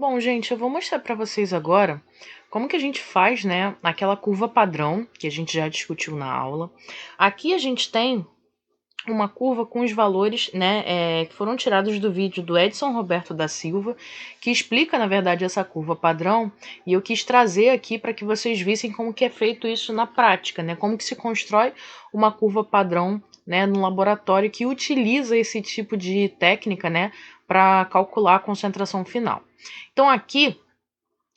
Bom, gente, eu vou mostrar para vocês agora como que a gente faz, né, aquela curva padrão que a gente já discutiu na aula. Aqui a gente tem uma curva com os valores, né, que foram tirados do vídeo do Edson Roberto da Silva, que explica, na verdade, essa curva padrão, e eu quis trazer aqui para que vocês vissem como que é feito isso na prática, né, como que se constrói uma curva padrão, né, no laboratório que utiliza esse tipo de técnica, né, para calcular a concentração final. Então aqui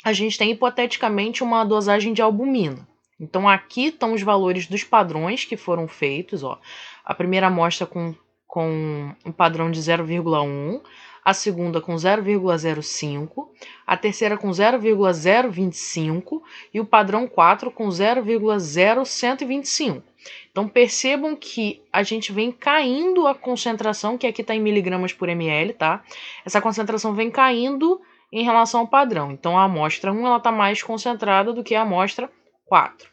a gente tem hipoteticamente uma dosagem de albumina. Então aqui estão os valores dos padrões que foram feitos, ó. A primeira amostra com um padrão de 0,1, a segunda com 0,05, a terceira com 0,025 e o padrão 4 com 0,0125. Então percebam que a gente vem caindo a concentração, que aqui está em miligramas por ml, tá? Essa concentração vem caindo em relação ao padrão. Então, a amostra 1 está mais concentrada do que a amostra 4.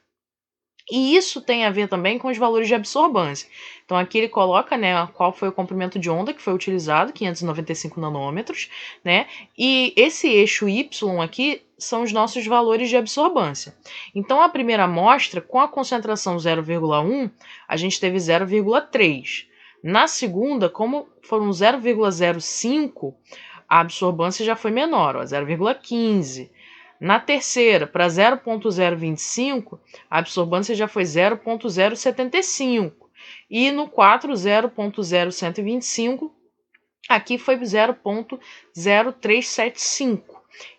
E isso tem a ver também com os valores de absorbância. Então, aqui ele coloca, né, qual foi o comprimento de onda que foi utilizado, 595 nanômetros, né? E esse eixo Y aqui são os nossos valores de absorbância. Então, a primeira amostra, com a concentração 0,1, a gente teve 0,3. Na segunda, como foram 0,05, a absorbância já foi menor, 0,15. Na terceira, para 0,025, a absorbância já foi 0,075. E no 4, 0,0125, aqui foi 0,0375.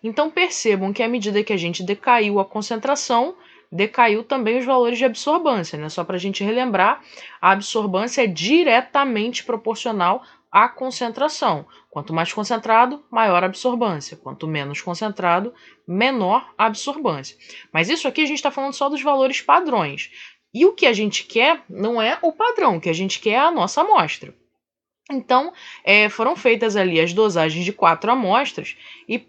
Então percebam que à medida que a gente decaiu a concentração, decaiu também os valores de absorbância, né? Só para a gente relembrar, a absorbância é diretamente proporcional à concentração. Quanto mais concentrado, maior a absorbância. Quanto menos concentrado, menor a absorbância. Mas isso aqui a gente está falando só dos valores padrões. E o que a gente quer não é o padrão, o que a gente quer é a nossa amostra. Então, foram feitas ali as dosagens de 4 amostras e,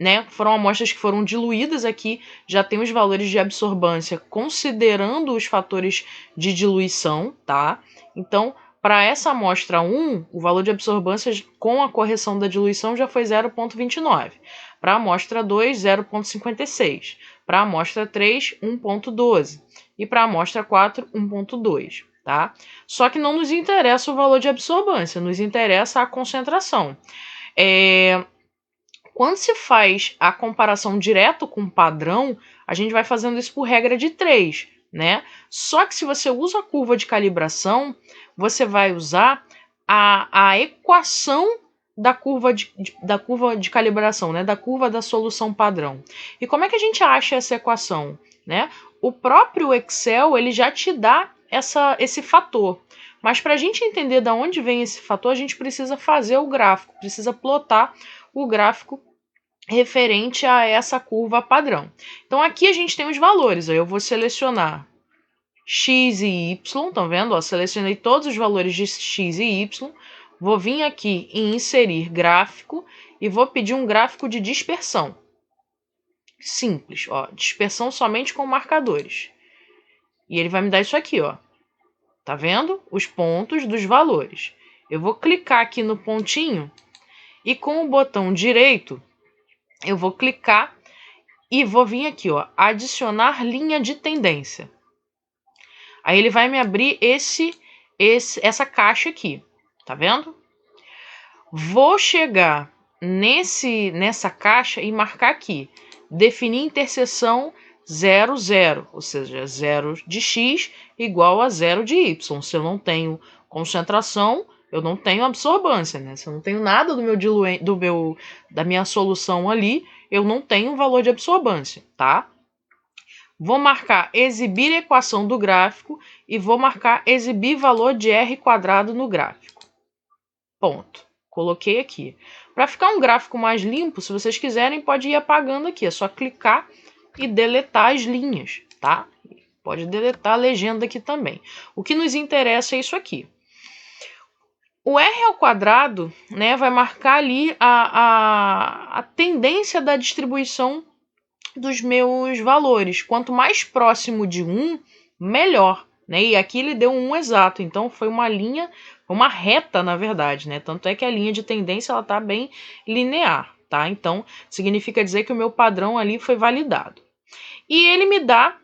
né, foram amostras que foram diluídas aqui, já tem os valores de absorbância considerando os fatores de diluição, tá? Então, para essa amostra 1, o valor de absorbância com a correção da diluição já foi 0,29. Para a amostra 2, 0,56. Para a amostra 3, 1,12. E para a amostra 4, 1,2. Tá? Só que não nos interessa o valor de absorbância, nos interessa a concentração. Quando se faz a comparação direto com o padrão, a gente vai fazendo isso por regra de 3, né? Só que se você usa a curva de calibração, você vai usar a equação da curva de calibração, né? Da curva da solução padrão. E como é que a gente acha essa equação, né? O próprio Excel ele já te dá esse fator. Mas para a gente entender de onde vem esse fator, a gente precisa fazer o gráfico, precisa plotar o gráfico referente a essa curva padrão. Então aqui a gente tem os valores, eu vou selecionar x e y, estão vendo? Ó, selecionei todos os valores de x e y, vou vir aqui em inserir gráfico e vou pedir um gráfico de dispersão. Simples, ó, dispersão somente com marcadores. E ele vai me dar isso aqui, ó. Tá vendo? Os pontos dos valores. Eu vou clicar aqui no pontinho e com o botão direito eu vou clicar e vou vir aqui, ó, adicionar linha de tendência. Aí ele vai me abrir essa caixa aqui, tá vendo? Vou chegar nessa caixa e marcar aqui, definir interseção 0, 0, ou seja, 0 de x igual a 0 de y. Se eu não tenho concentração, eu não tenho absorbância, né? Se eu não tenho nada da minha solução ali, eu não tenho valor de absorbância, tá? Vou marcar exibir equação do gráfico e vou marcar exibir valor de R quadrado no gráfico. Ponto. Coloquei aqui. Para ficar um gráfico mais limpo, se vocês quiserem, pode ir apagando aqui. É só clicar e deletar as linhas, tá? Pode deletar a legenda aqui também. O que nos interessa é isso aqui. O R ao quadrado, né, vai marcar ali a tendência da distribuição dos meus valores. Quanto mais próximo de 1, melhor. Né? E aqui ele deu um exato, então foi uma linha, uma reta, na verdade. Né? Tanto é que a linha de tendência está bem linear. tá? Então, significa dizer que o meu padrão ali foi validado. E ele me dá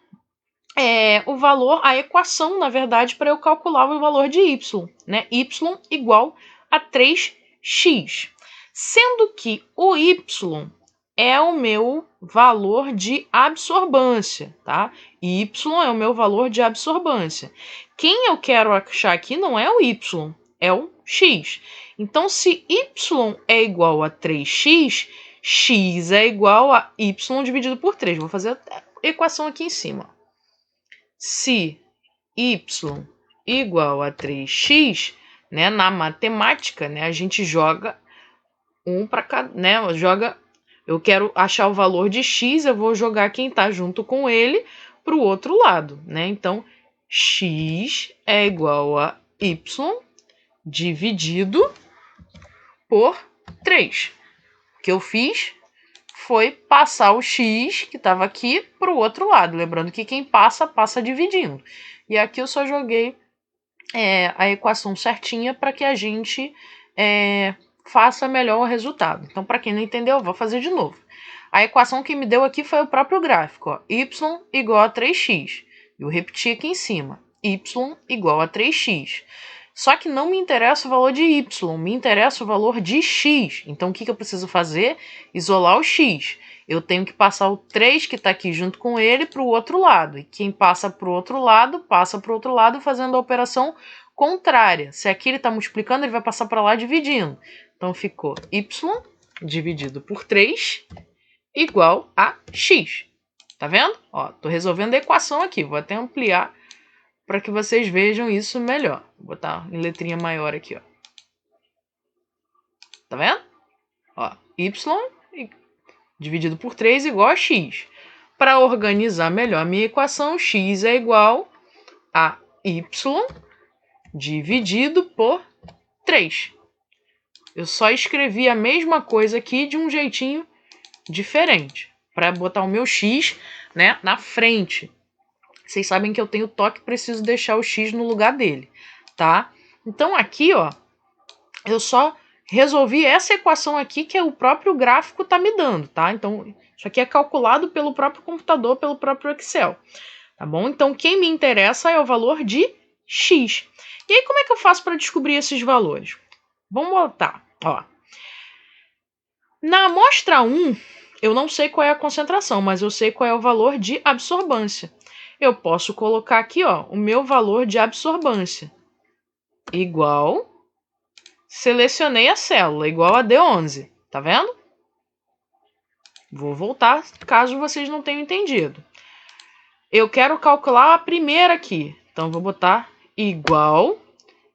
o valor, a equação, na verdade, para eu calcular o valor de y, né? Y igual a 3x. Sendo que o y é o meu valor de absorbância, tá? Y é o meu valor de absorbância. Quem eu quero achar aqui não é o y, é o x. Então, se y é igual a 3x, x é igual a y dividido por 3. Vou fazer a equação aqui em cima. Se y igual a 3x, né, na matemática, né, a gente joga um para cada, né, eu quero achar o valor de x, eu vou jogar quem está junto com ele para o outro lado, né? Então, x é igual a y dividido por 3. O que eu fiz foi passar o x, que estava aqui, para o outro lado. Lembrando que quem passa, passa dividindo. E aqui eu só joguei a equação certinha para que a gente faça melhor o resultado. Então, para quem não entendeu, eu vou fazer de novo. A equação que me deu aqui foi o próprio gráfico. Ó, y igual a 3x. Eu repeti aqui em cima. Y igual a 3x. Só que não me interessa o valor de y, me interessa o valor de x. Então, o que eu preciso fazer? Isolar o x. Eu tenho que passar o 3 que está aqui junto com ele para o outro lado. E quem passa para o outro lado, passa para o outro lado fazendo a operação contrária. Se aqui ele está multiplicando, ele vai passar para lá dividindo. Então, ficou y dividido por 3 igual a x. Tá vendo? Ó, tô resolvendo a equação aqui. Vou até ampliar para que vocês vejam isso melhor. Vou botar em letrinha maior aqui, ó. Tá vendo? Ó, y dividido por 3 igual a x. Para organizar melhor a minha equação, x é igual a y dividido por 3. Eu só escrevi a mesma coisa aqui de um jeitinho diferente, para botar o meu x, né, na frente. Vocês sabem que eu tenho toque, preciso deixar o x no lugar dele, tá? Então aqui, ó, eu só resolvi essa equação aqui que o próprio gráfico está me dando, tá? Então, isso aqui é calculado pelo próprio computador, pelo próprio Excel, tá bom? Então, quem me interessa é o valor de x. E aí, como é que eu faço para descobrir esses valores? Vamos botar, ó. Na amostra 1, eu não sei qual é a concentração, mas eu sei qual é o valor de absorbância. Eu posso colocar aqui, ó, o meu valor de absorbância igual, selecionei a célula, igual a D11, tá vendo? Vou voltar, caso vocês não tenham entendido. Eu quero calcular a primeira aqui, então vou botar igual,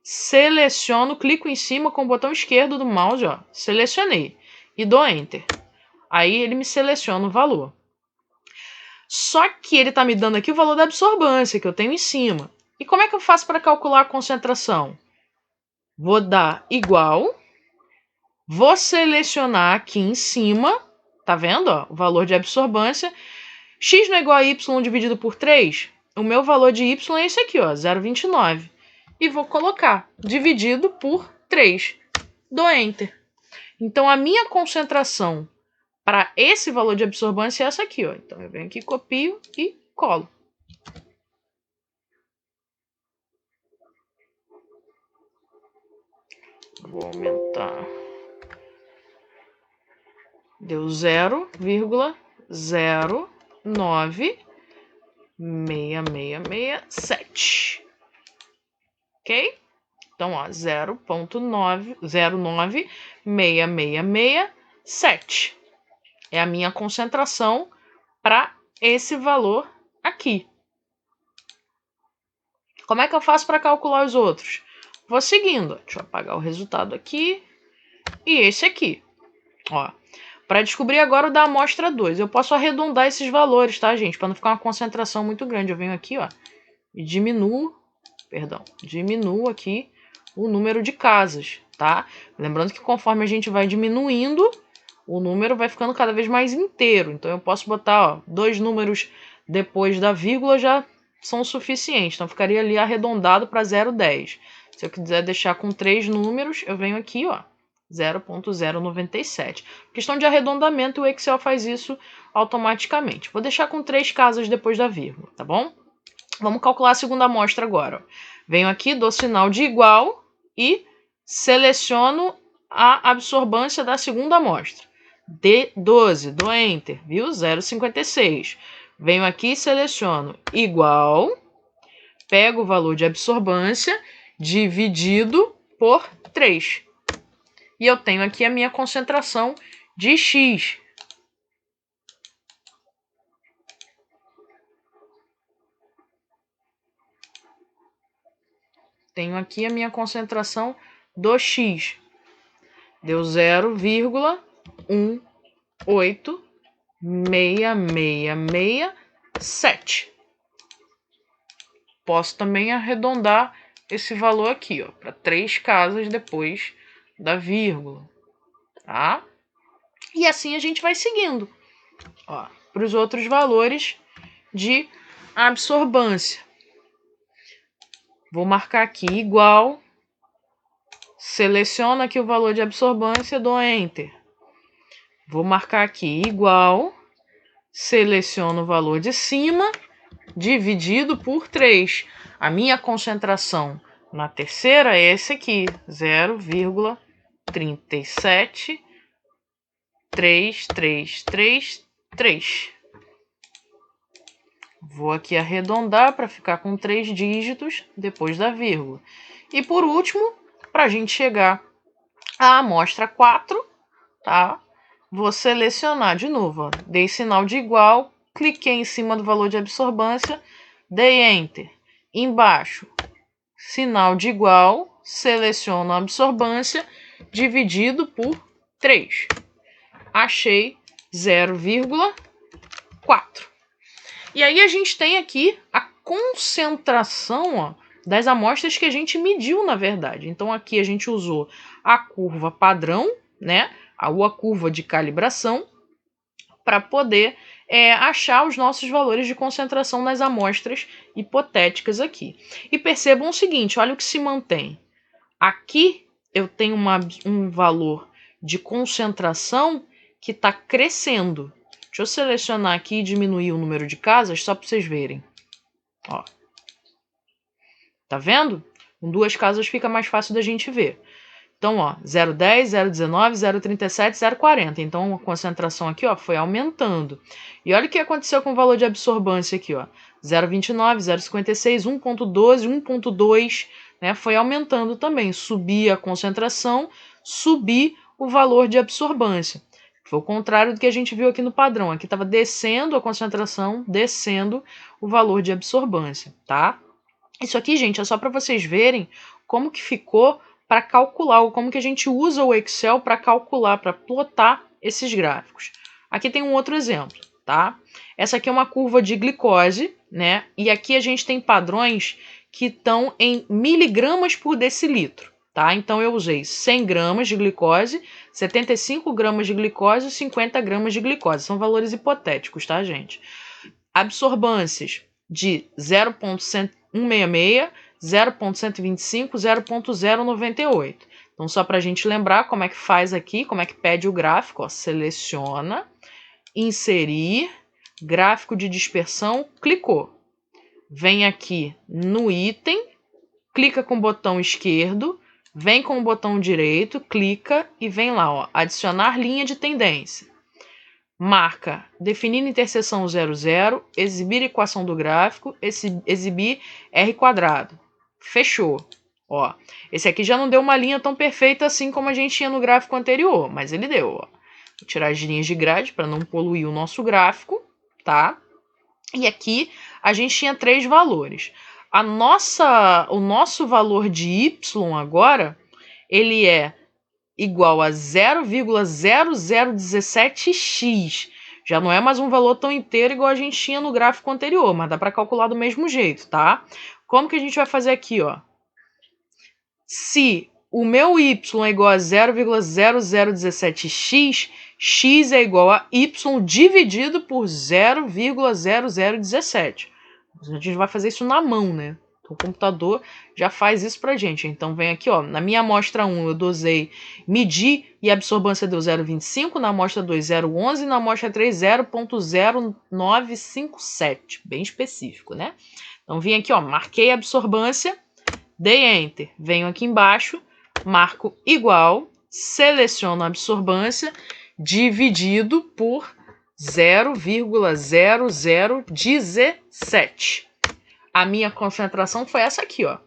seleciono, clico em cima com o botão esquerdo do mouse, ó, selecionei e dou Enter. Aí ele me seleciona o valor. Só que ele está me dando aqui o valor da absorbância que eu tenho em cima. E como é que eu faço para calcular a concentração? Vou dar igual, vou selecionar aqui em cima, tá vendo? Ó, o valor de absorbância. X não é igual a y dividido por 3? O meu valor de y é esse aqui, ó, 0,29. E vou colocar dividido por 3. Dou Enter. Então, a minha concentração para esse valor de absorbância é essa aqui, ó. Então, eu venho aqui, copio e colo. Vou aumentar. Deu 0,096667. Ok? Então, ó, 0,096667 é a minha concentração para esse valor aqui. Como é que eu faço para calcular os outros? Vou seguindo. Deixa eu apagar o resultado aqui. E esse aqui. Ó, para descobrir agora o da amostra 2. Eu posso arredondar esses valores, tá, gente? Para não ficar uma concentração muito grande. Eu venho aqui, ó, e diminuo aqui o número de casas, tá? Lembrando que conforme a gente vai diminuindo, o número vai ficando cada vez mais inteiro. Então, eu posso botar, ó, 2 números depois da vírgula já são suficientes. Então, ficaria ali arredondado para 0,10. Se eu quiser deixar com 3 números, eu venho aqui, ó, 0,097. Questão de arredondamento, o Excel faz isso automaticamente. Vou deixar com 3 casas depois da vírgula, tá bom? Vamos calcular a segunda amostra agora. Venho aqui, dou sinal de igual e seleciono a absorbância da segunda amostra. D12, dou Enter, viu? 0,56. Venho aqui e seleciono igual, pego o valor de absorvância dividido por 3. E eu tenho aqui a minha concentração de X. Tenho aqui a minha concentração do X. Deu 0,1886667. Posso também arredondar esse valor aqui, ó, para 3 casas depois da vírgula, tá? E assim a gente vai seguindo, ó, para os outros valores de absorbância. Vou marcar aqui igual, seleciono aqui o valor de absorbância, dou Enter. Vou marcar aqui igual, seleciono o valor de cima, dividido por 3. A minha concentração na terceira é esse aqui, 0,33333. Vou aqui arredondar para ficar com 3 dígitos depois da vírgula. E por último, para a gente chegar à amostra 4, tá? Vou selecionar de novo, ó, dei sinal de igual, cliquei em cima do valor de absorbância, dei Enter. Embaixo, sinal de igual, seleciono a absorbância, dividido por 3. Achei 0,4. E aí a gente tem aqui a concentração, ó, das amostras que a gente mediu, na verdade. Então aqui a gente usou a curva padrão, né? A curva de calibração, para poder achar os nossos valores de concentração nas amostras hipotéticas aqui. E percebam o seguinte, olha o que se mantém. Aqui eu tenho um valor de concentração que está crescendo. Deixa eu selecionar aqui e diminuir o número de casas só para vocês verem. Ó. Tá vendo? Com 2 casas fica mais fácil da gente ver. Então, ó, 0,10, 0,19, 0,37, 0,40. Então, a concentração aqui, ó, foi aumentando. E olha o que aconteceu com o valor de absorbância aqui, ó. 0,29, 0,56, 1,12, 1,2, né? Foi aumentando também. Subia a concentração, subir o valor de absorbância. Foi o contrário do que a gente viu aqui no padrão. Aqui estava descendo a concentração, descendo o valor de absorbância, tá? Isso aqui, gente, é só para vocês verem como que ficou para calcular, ou como que a gente usa o Excel para calcular, para plotar esses gráficos. Aqui tem um outro exemplo, tá? Essa aqui é uma curva de glicose, né? E aqui a gente tem padrões que estão em miligramas por decilitro, tá? Então eu usei 100 gramas de glicose, 75 gramas de glicose e 50 gramas de glicose. São valores hipotéticos, tá, gente? Absorbâncias de 0,166, 0,125, 0,098. Então, só para a gente lembrar como é que faz aqui, como é que pede o gráfico, ó, seleciona, inserir, gráfico de dispersão, clicou. Vem aqui no item, clica com o botão esquerdo, vem com o botão direito, clica e vem lá, ó, adicionar linha de tendência. Marca definir interseção 00, exibir equação do gráfico, exibir R quadrado. Fechou. Ó, esse aqui já não deu uma linha tão perfeita assim como a gente tinha no gráfico anterior, mas ele deu. Ó. Vou tirar as linhas de grade para não poluir o nosso gráfico, tá? E aqui a gente tinha 3 valores. O nosso valor de Y agora, ele é igual a 0,0017x. Já não é mais um valor tão inteiro igual a gente tinha no gráfico anterior, mas dá para calcular do mesmo jeito, tá? Como que a gente vai fazer aqui, ó? Se o meu y é igual a 0,0017x, x é igual a y dividido por 0,0017. A gente vai fazer isso na mão, né? O computador já faz isso pra gente. Então vem aqui, ó, na minha amostra 1 eu dosei, medi e a absorvância deu 0,25, na amostra 2 0,11 e na amostra 3 0,0957, bem específico, né? Então vim aqui, ó, marquei a absorvância, dei Enter, venho aqui embaixo, marco igual, seleciono a absorvância, dividido por 0,0017. A minha concentração foi essa aqui, ó.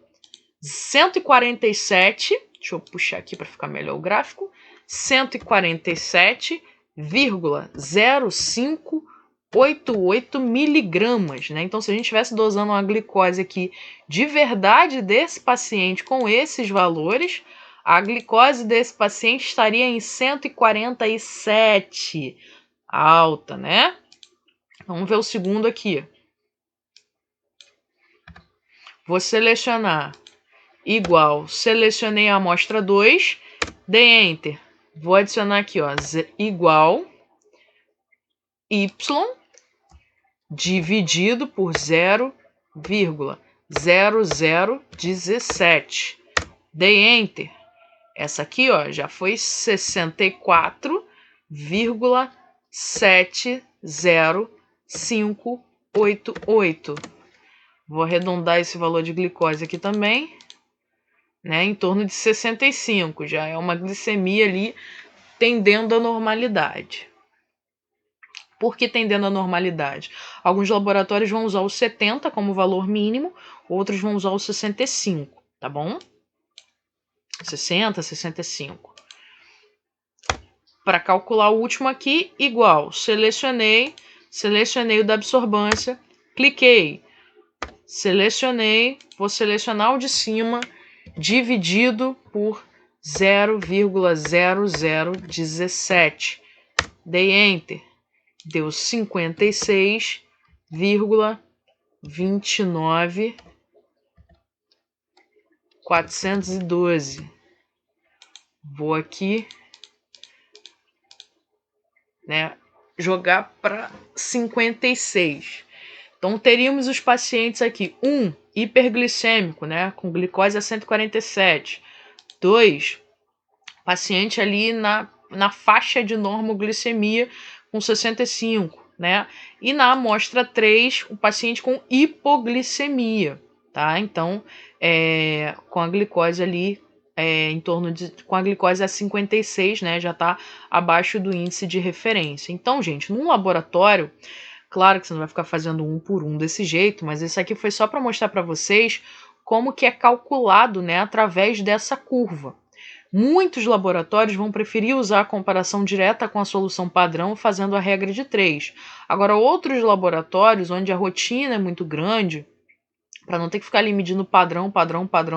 147, deixa eu puxar aqui para ficar melhor o gráfico, 147,0588 miligramas, né? Então, se a gente estivesse dosando uma glicose aqui de verdade desse paciente com esses valores, a glicose desse paciente estaria em 147, alta, né? Vamos ver o segundo aqui. Vou selecionar igual, selecionei a amostra 2, dei Enter. Vou adicionar aqui, ó, igual Y dividido por 0,0017. Dei Enter. Essa aqui, ó, já foi 64,70588. Vou arredondar esse valor de glicose aqui também, né, em torno de 65. Já é uma glicemia ali tendendo à normalidade. Por que tendendo à normalidade? Alguns laboratórios vão usar o 70 como valor mínimo, outros vão usar o 65, tá bom? 60, 65. Para calcular o último aqui, igual, selecionei o da absorvância, cliquei, selecionei, vou selecionar o de cima, dividido por 0,0017. Dei Enter, deu 56,29,412. Vou aqui, né, jogar para 56. Então teríamos os pacientes aqui, 1, hiperglicêmico, né, com glicose a 147. 2, paciente ali na faixa de normoglicemia com 65, né? E na amostra 3, o paciente com hipoglicemia, tá? Então, com a glicose ali em torno de, com a glicose a 56, né? Já está abaixo do índice de referência. Então, gente, num laboratório, claro que você não vai ficar fazendo um por um desse jeito, mas esse aqui foi só para mostrar para vocês como que é calculado, né, através dessa curva. Muitos laboratórios vão preferir usar a comparação direta com a solução padrão, fazendo a regra de 3. Agora, outros laboratórios, onde a rotina é muito grande, para não ter que ficar ali medindo padrão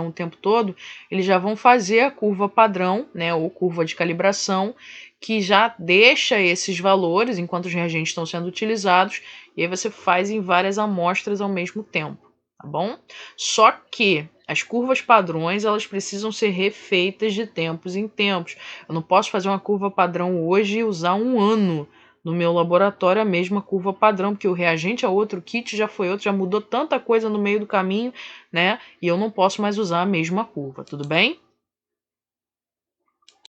o tempo todo, eles já vão fazer a curva padrão, né, ou curva de calibração, que já deixa esses valores enquanto os reagentes estão sendo utilizados, e aí você faz em várias amostras ao mesmo tempo, tá bom? Só que as curvas padrões, elas precisam ser refeitas de tempos em tempos. Eu não posso fazer uma curva padrão hoje e usar um ano no meu laboratório a mesma curva padrão, porque o reagente é outro, o kit já foi outro, já mudou tanta coisa no meio do caminho, né? E eu não posso mais usar a mesma curva, tudo bem?